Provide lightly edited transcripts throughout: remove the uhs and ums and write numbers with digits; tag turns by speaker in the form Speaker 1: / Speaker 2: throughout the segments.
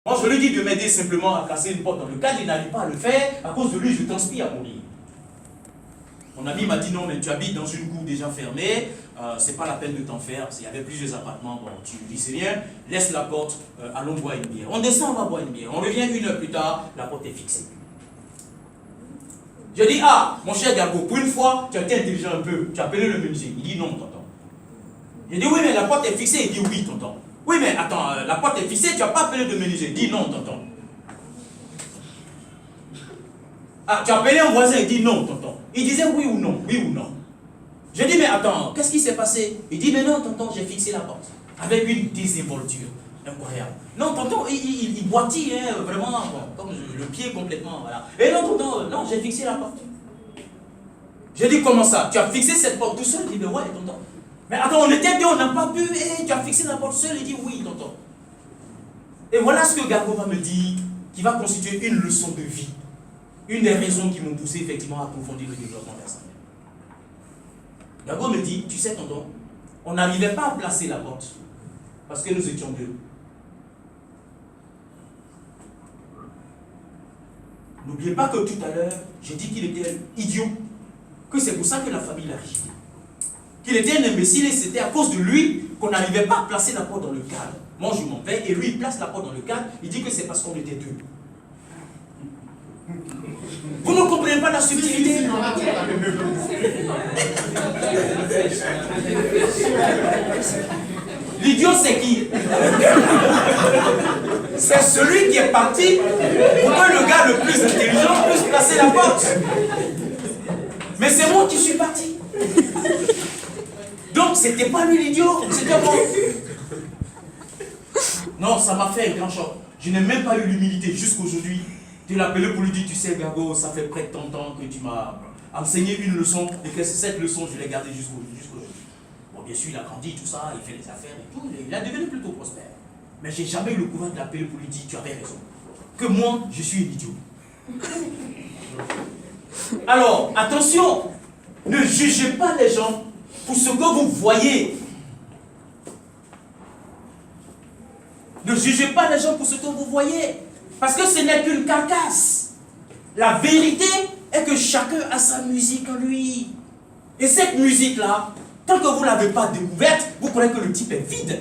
Speaker 1: Moi, je lui dis de m'aider simplement à casser une porte dans le cadre, il n'arrive pas à le faire, à cause de lui, je transpire à mourir. Mon ami m'a dit non, mais tu habites dans une cour déjà fermée, c'est pas la peine de t'en faire, il y avait plusieurs appartements, bon, tu dis c'est rien, laisse la porte, allons boire une bière. On descend, on va boire une bière, on revient 1 heure plus tard, la porte est fixée. Je dis, ah, mon cher Gargo, pour une fois, tu as été intelligent un peu, tu as appelé le menuisier. Il dit non, tonton. Je dis, oui, mais la porte est fixée. Il dit oui, tonton. Oui, mais attends, la porte est fixée, tu n'as pas appelé le menuisier. Il dit non, tonton. Ah, tu as appelé un voisin. Il dit non, tonton. Il disait oui ou non, oui ou non. Je dis, mais attends, qu'est-ce qui s'est passé? Il dit, mais non, tonton, j'ai fixé la porte. Avec une désinvolture incroyable. Non, tonton, il boitille, hein, vraiment, bon, comme le pied complètement, voilà. Et non, tonton, non, j'ai fixé la porte. J'ai dit, comment ça? Tu as fixé cette porte tout seul? Il dit, mais ouais, tonton. Mais attends, on était deux, on n'a pas pu, et tu as fixé la porte seul? Il dit, oui, tonton. Et voilà ce que Gargo va me dire, qui va constituer une leçon de vie. Une des raisons qui m'ont poussé effectivement à approfondir le développement personnel. Gargo me dit, tu sais, tonton, on n'arrivait pas à placer la porte, parce que nous étions deux. N'oubliez pas que tout à l'heure, j'ai dit qu'il était idiot, que c'est pour ça que la famille l'a rejeté. Qu'il était un imbécile et c'était à cause de lui qu'on n'arrivait pas à placer la porte dans le cadre. Moi je m'en vais et lui il place la porte dans le cadre, il dit que c'est parce qu'on était deux. Vous ne comprenez pas la subtilité? L'idiot c'est qui? C'est celui qui est parti pour que le gars le plus intelligent puisse placer la porte. Mais c'est moi qui suis parti. Donc c'était pas lui l'idiot, c'était moi. Non, ça m'a fait un grand choc. Je n'ai même pas eu l'humilité jusqu'aujourd'hui de l'appeler pour lui dire, tu sais Gargo, ça fait près de ton temps que tu m'as enseigné une leçon et que cette leçon je l'ai gardée jusqu'aujourd'hui. Bon, bien sûr, il a grandi, tout ça, il fait des affaires et tout, il a devenu plutôt prospère. Mais j'ai jamais eu le courage de l'appeler pour lui dire, tu avais raison. Que moi, je suis un idiot. Alors, attention, ne jugez pas les gens pour ce que vous voyez. Ne jugez pas les gens pour ce que vous voyez. Parce que ce n'est qu'une carcasse. La vérité est que chacun a sa musique en lui. Et cette musique-là, tant que vous ne l'avez pas découverte, vous croyez que le type est vide.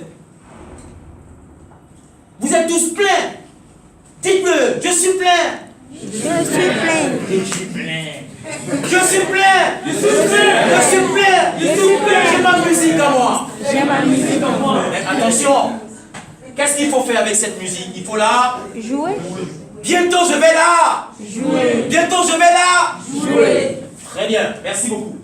Speaker 1: Vous êtes tous pleins. Dites-le, je suis plein.
Speaker 2: Je suis plein.
Speaker 1: Je suis plein. Je suis plein. Je suis plein. Je suis plein. Je suis plein. J'ai ma musique à moi.
Speaker 2: J'ai ma musique en moi.
Speaker 1: Mais attention, qu'est-ce qu'il faut faire avec cette musique? Il faut la
Speaker 2: Jouer.
Speaker 1: Bientôt je vais là.
Speaker 2: Jouer.
Speaker 1: Bientôt je vais là.
Speaker 2: Jouer.
Speaker 1: Très bien, merci beaucoup.